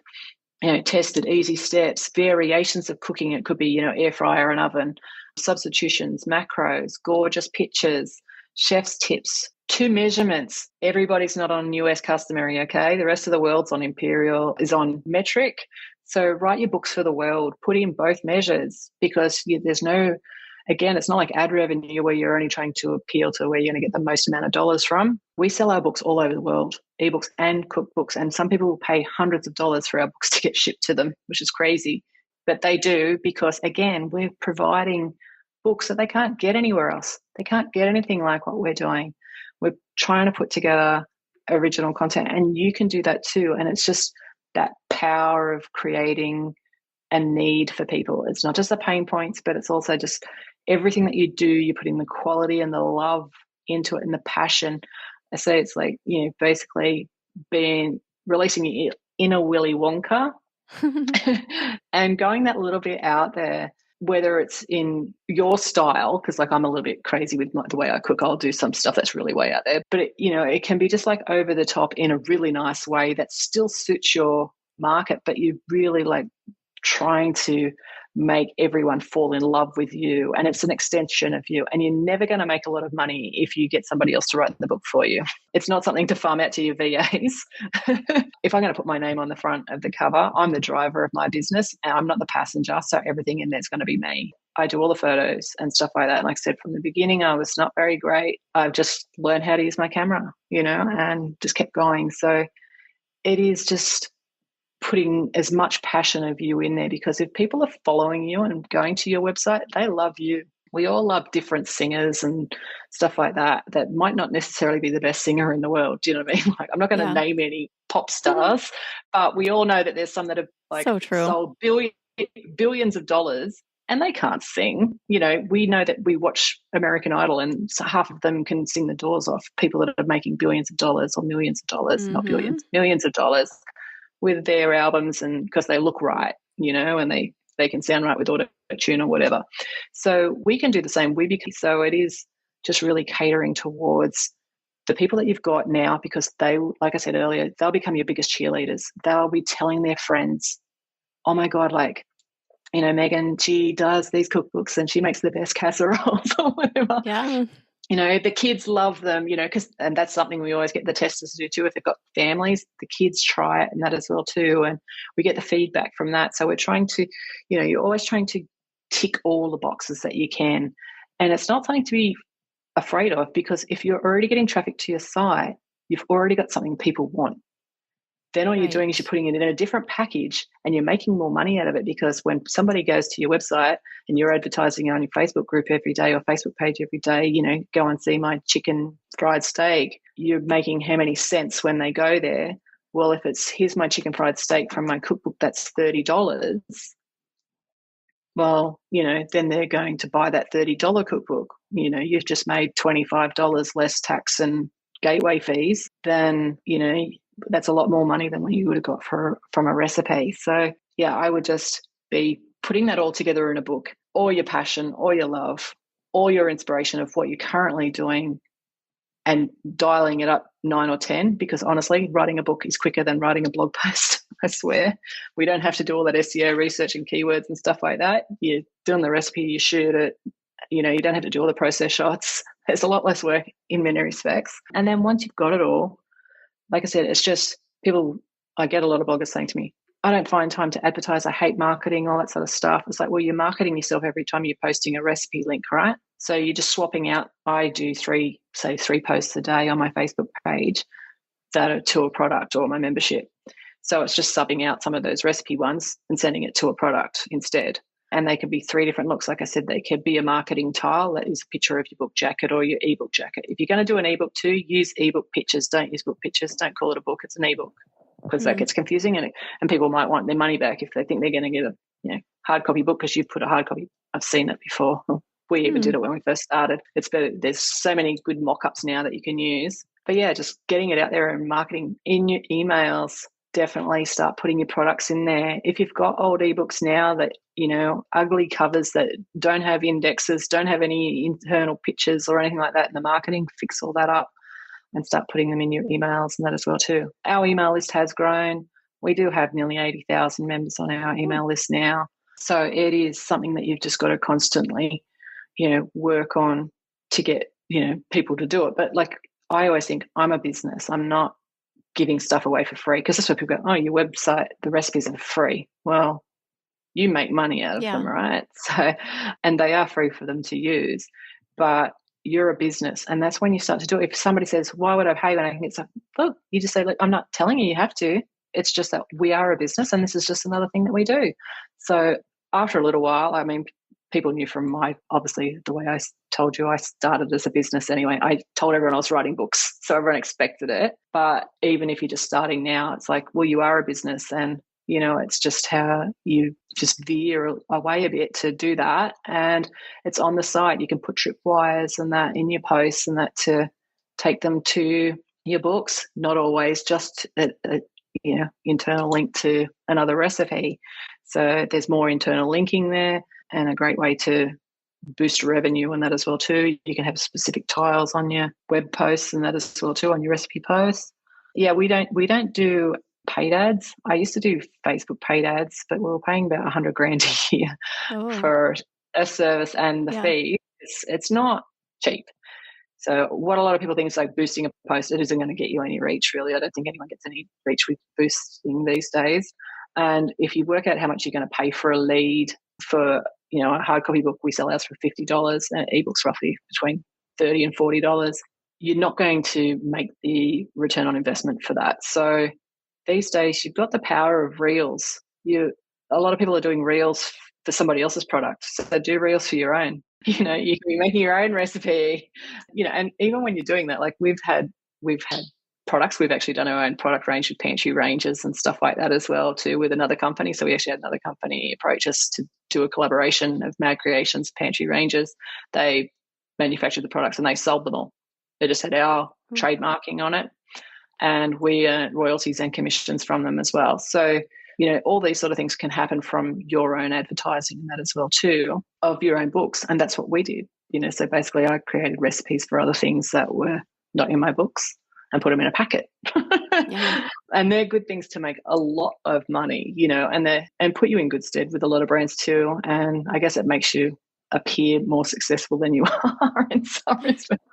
tested easy steps, variations of cooking. It could be, air fryer and oven, substitutions, macros, gorgeous pictures, chef's tips, 2 measurements. Everybody's not on US customary, okay? The rest of the world's on imperial, is on metric. So write your books for the world, put in both measures because there's no, again, it's not like ad revenue where you're only trying to appeal to where you're going to get the most amount of dollars from. We sell our books all over the world, ebooks and cookbooks, and some people will pay hundreds of dollars for our books to get shipped to them, which is crazy. But they do because, again, we're providing books that they can't get anywhere else. They can't get anything like what we're doing. We're trying to put together original content, and you can do that too. And it's just that power of creating a need for people. It's not just the pain points, but it's also just everything that you do, you're putting the quality and the love into it and the passion. I say it's like, basically releasing your inner Willy Wonka and going that little bit out there, whether it's in your style, because like I'm a little bit crazy with the way I cook. I'll do some stuff that's really way out there, but it can be just like over the top in a really nice way that still suits your market, but you really like trying to make everyone fall in love with you, and it's an extension of you, and you're never going to make a lot of money if you get somebody else to write the book for you. It's not something to farm out to your VAs. If I'm going to put my name on the front of the cover, I'm the driver of my business and I'm not the passenger, so everything in there's going to be me. I do all the photos and stuff like that. And like I said, from the beginning, I was not very great. I've just learned how to use my camera, and just kept going. So it is just putting as much passion of you in there, because if people are following you and going to your website, they love you. We all love different singers and stuff like that might not necessarily be the best singer in the world. Do you know what I mean? Like, I'm not going to name any pop stars, but we all know that there's some that have sold billions of dollars and they can't sing. We know that we watch American Idol and half of them can sing the doors off. People that are making billions of dollars or millions of dollars, not billions, millions of dollars with their albums, and because they look right, and they can sound right with auto-tune or whatever. So we can do the same. So it is just really catering towards the people that you've got now, because they, like I said earlier, they'll become your biggest cheerleaders. They'll be telling their friends, oh my God, like, Megan, she does these cookbooks and she makes the best casseroles or whatever. Yeah. The kids love them, and that's something we always get the testers to do too. If they've got families, the kids try it and that as well too. And we get the feedback from that. So we're trying to, you're always trying to tick all the boxes that you can. And it's not something to be afraid of, because if you're already getting traffic to your site, you've already got something people want. Then all you're doing is you're putting it in a different package and you're making more money out of it, because when somebody goes to your website and you're advertising on your Facebook group every day or Facebook page every day, go and see my chicken fried steak, you're making how many cents when they go there? Well, if it's here's my chicken fried steak from my cookbook, that's $30. Well, then they're going to buy that $30 cookbook. You've just made $25 less tax and gateway fees. Then, that's a lot more money than what you would have got from a recipe. So yeah, I would just be putting that all together in a book, or your passion, or your love, or your inspiration of what you're currently doing, and dialing it up 9 or 10, because honestly, writing a book is quicker than writing a blog post. I swear. We don't have to do all that SEO research and keywords and stuff like that. You're doing the recipe, you shoot it, you don't have to do all the process shots. There's a lot less work in many respects. And then once you've got it all, like I said, it's just I get a lot of bloggers saying to me, I don't find time to advertise. I hate marketing, all that sort of stuff. It's like, well, you're marketing yourself every time you're posting a recipe link, right? So you're just swapping out. I do three posts a day on my Facebook page that are to a product or my membership. So it's just subbing out some of those recipe ones and sending it to a product instead. and they could be 3 different looks. Like I said, they could be a marketing tile that is a picture of your book jacket or your ebook jacket. If you're going to do an ebook too, use ebook pictures. Don't use book pictures. Don't call it a book. It's an ebook, because that gets confusing, and people might want their money back if they think they're going to get a hard copy book because you've put a hard copy. I've seen it before. We even did it when we first started. It's better. There's so many good mock-ups now that you can use. But yeah, just getting it out there and marketing in your emails. Definitely start putting your products in there. If you've got old ebooks now that, ugly covers that don't have indexes, don't have any internal pictures or anything like that in the marketing, fix all that up and start putting them in your emails and that as well too. Our email list has grown. We do have nearly 80,000 members on our email list now. So it is something that you've just got to constantly, work on to get, people to do it. But like, I always think I'm a business. I'm not giving stuff away for free, because that's what people go, oh, your website, the recipes are free. Well, you make money out of them, right? So, and they are free for them to use, but you're a business, and that's when you start to do it. If somebody says, why would I pay when I can get stuff? Look, you just say, look, I'm not telling you have to. It's just that we are a business, and this is just another thing that we do. So after a little while, I mean, people knew from obviously the way I told you, I started as a business anyway. I told everyone I was writing books, so everyone expected it. But even if you're just starting now, it's like, well, you are a business, and it's just how you just veer away a bit to do that. And it's on the site. You can put tripwires and that in your posts and that to take them to your books, not always just a internal link to another recipe. So there's more internal linking there, and a great way to boost revenue and that as well too. You can have specific tiles on your web posts and that as well too, on your recipe posts. Yeah, we don't do paid ads. I used to do Facebook paid ads, but we were paying about $100,000 a year for a service, and the fee, it's not cheap. So what a lot of people think is like boosting a post, it isn't going to get you any reach, really. I don't think anyone gets any reach with boosting these days. And if you work out how much you're going to pay for a lead for, a hard copy book, we sell ours for $50, and ebooks roughly between $30 and $40. You're not going to make the return on investment for that. So these days you've got the power of reels. A lot of people are doing reels for somebody else's product. So do reels for your own. You can be making your own recipe, and even when you're doing that, like we've had products, we've actually done our own product range with pantry ranges and stuff like that as well too, with another company. So we actually had another company approach us to do a collaboration of Mad Creations pantry ranges. They manufactured the products and they sold them all. They just had our trademarking on it, and we earn royalties and commissions from them as well. So all these sort of things can happen from your own advertising and that as well too, of your own books. And that's what we did. So basically I created recipes for other things that were not in my books and put them in a packet. And they're good things to make a lot of money, and put you in good stead with a lot of brands too. And I guess it makes you appear more successful than you are in some respects.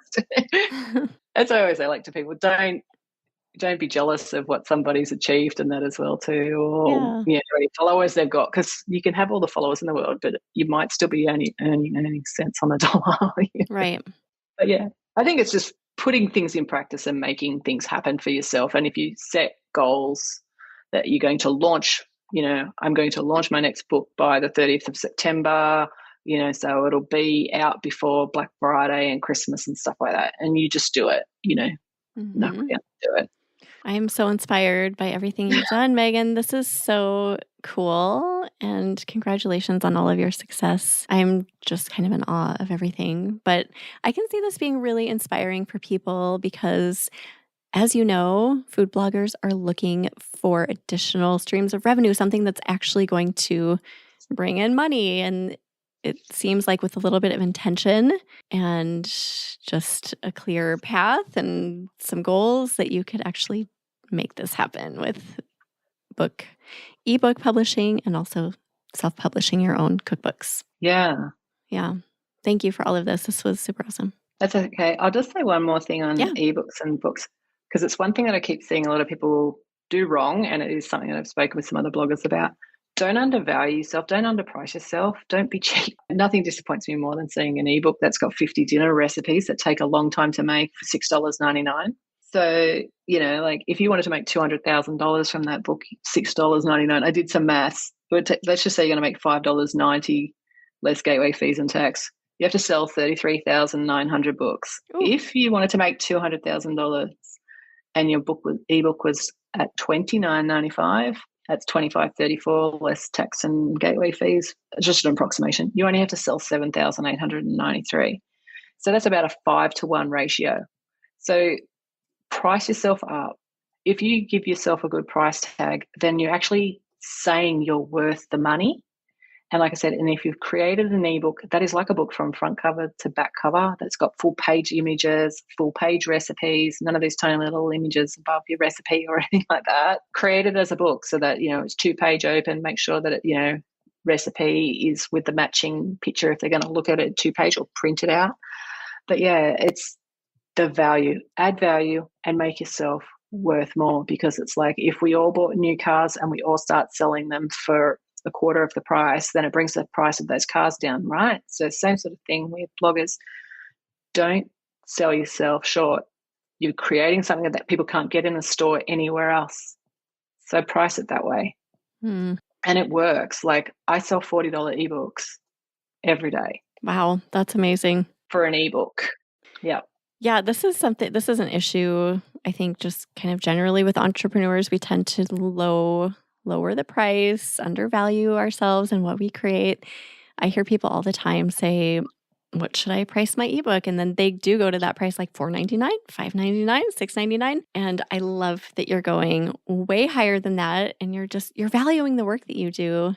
That's what I always say, like, to people, don't be jealous of what somebody's achieved and that as well too, or how many followers they've got, because you can have all the followers in the world, but you might still be only earning cents on the dollar. Right. But yeah, I think it's just putting things in practice and making things happen for yourself. And if you set goals that you're going to launch, I'm going to launch my next book by the 30th of September, so it'll be out before Black Friday and Christmas and stuff like that. And you just do it, knock it down, do it. I am so inspired by everything you've done, Megan. This is so cool. And congratulations on all of your success. I'm just kind of in awe of everything. But I can see this being really inspiring for people because, as you know, food bloggers are looking for additional streams of revenue, something that's actually going to bring in money. And it seems like with a little bit of intention and just a clear path and some goals that you could actually make this happen with ebook publishing and also self-publishing your own cookbooks. Yeah. Thank you for all of this. This was super awesome. That's okay. I'll just say one more thing on ebooks and books, because it's one thing that I keep seeing a lot of people do wrong, and it is something that I've spoken with some other bloggers about. Don't undervalue yourself. Don't underprice yourself. Don't be cheap. Nothing disappoints me more than seeing an ebook that's got 50 dinner recipes that take a long time to make for $6.99. So, like if you wanted to make $200,000 from that book, $6.99. I did some maths. But let's just say you're going to make $5.90 less gateway fees and tax. You have to sell 33,900 books. Ooh. If you wanted to make $200,000 and your ebook was at $29.95, that's $25.34 less tax and gateway fees. It's just an approximation. You only have to sell 7,893. So that's about a 5-to-1 ratio. So price yourself up. If you give yourself a good price tag, then you're actually saying you're worth the money. And like I said, and if you've created an ebook that is like a book from front cover to back cover, that's got full page images, full page recipes, none of these tiny little images above your recipe or anything like that, create it as a book so that, it's 2-page open, make sure that it, recipe is with the matching picture if they're going to look at it 2-page or print it out. But yeah, it's the value, add value and make yourself worth more, because it's like if we all bought new cars and we all start selling them for a quarter of the price, then it brings the price of those cars down, right? So same sort of thing with bloggers. Don't sell yourself short. You're creating something that people can't get in a store anywhere else. So price it that way. And it works. Like I sell $40 ebooks every day. Wow, that's amazing. For an ebook. Yeah. Yeah, this is an issue, I think, just kind of generally with entrepreneurs. We tend to lower the price, undervalue ourselves and what we create. I hear people all the time say, what should I price my ebook? And then they do go to that price like $4.99, $5.99, $6.99. And I love that you're going way higher than that. And you're valuing the work that you do.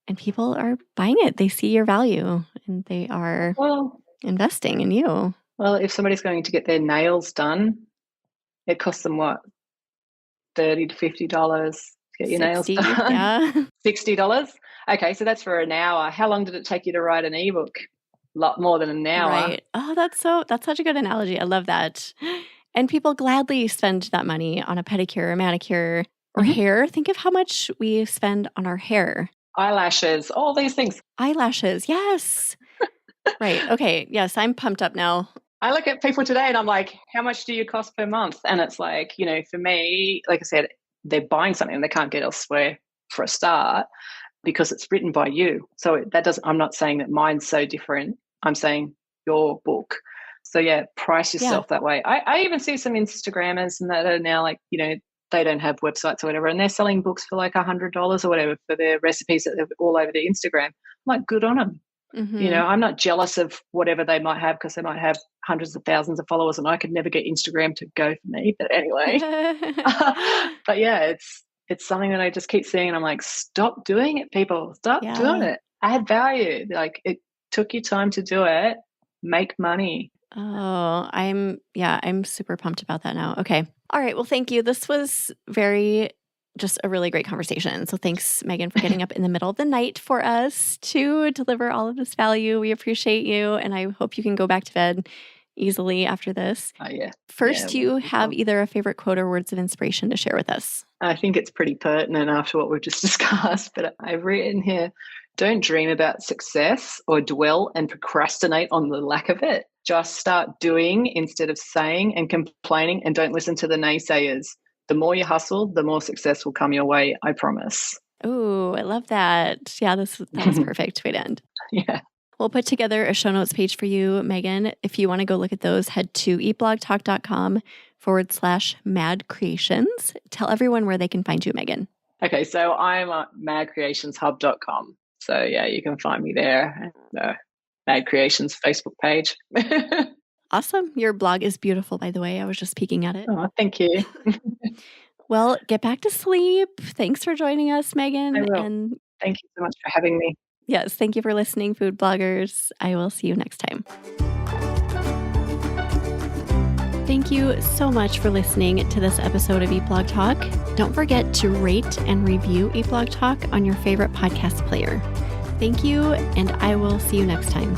And people are buying it. They see your value and they are investing in you. Well, if somebody's going to get their nails done, it costs them what? $30 to $50. Get your nails done. Yeah. $60. Okay, so that's for an hour. How long did it take you to write an ebook? A lot more than an hour. Right. Oh, that's such a good analogy. I love that. And people gladly spend that money on a pedicure, or manicure, or hair. Think of how much we spend on our hair. Eyelashes, all these things. Eyelashes, yes. Right. Okay. Yes, I'm pumped up now. I look at people today and I'm like, how much do you cost per month? And it's like, for me, like I said, they're buying something they can't get elsewhere for a start because it's written by you. So I'm not saying that mine's so different. I'm saying your book. So yeah, price yourself that way. I even see some Instagrammers and that are now like, they don't have websites or whatever, and they're selling books for like $100 or whatever for their recipes that they're all over their Instagram. I'm like, good on them. I'm not jealous of whatever they might have because they might have hundreds of thousands of followers and I could never get Instagram to go for me. But anyway, but yeah, it's something that I just keep seeing and I'm like, stop doing it, people. Stop doing it. Add value. Like it took you time to do it. Make money. Oh, I'm super pumped about that now. Okay. All right. Well, thank you. This was just a really great conversation. So thanks, Megan, for getting up in the middle of the night for us to deliver all of this value. We appreciate you. And I hope you can go back to bed easily after this. Oh, yeah. First, do you have either a favorite quote or words of inspiration to share with us? I think it's pretty pertinent after what we've just discussed, but I've written here, don't dream about success or dwell and procrastinate on the lack of it. Just start doing instead of saying and complaining, and don't listen to the naysayers. The more you hustle, the more success will come your way, I promise. Oh, I love that. Yeah, that was perfect way to end. Yeah. We'll put together a show notes page for you, Megan. If you want to go look at those, head to eatblogtalk.com/mad creations. Tell everyone where they can find you, Megan. Okay, so I'm at madcreationshub.com. So yeah, you can find me there. Mad Creations Facebook page. Awesome. Your blog is beautiful, by the way. I was just peeking at it. Oh, thank you. Well, get back to sleep. Thanks for joining us, Megan. I will. And thank you so much for having me. Yes, thank you for listening, food bloggers. I will see you next time. Thank you so much for listening to this episode of Eat Blog Talk. Don't forget to rate and review Eat Blog Talk on your favorite podcast player. Thank you, and I will see you next time.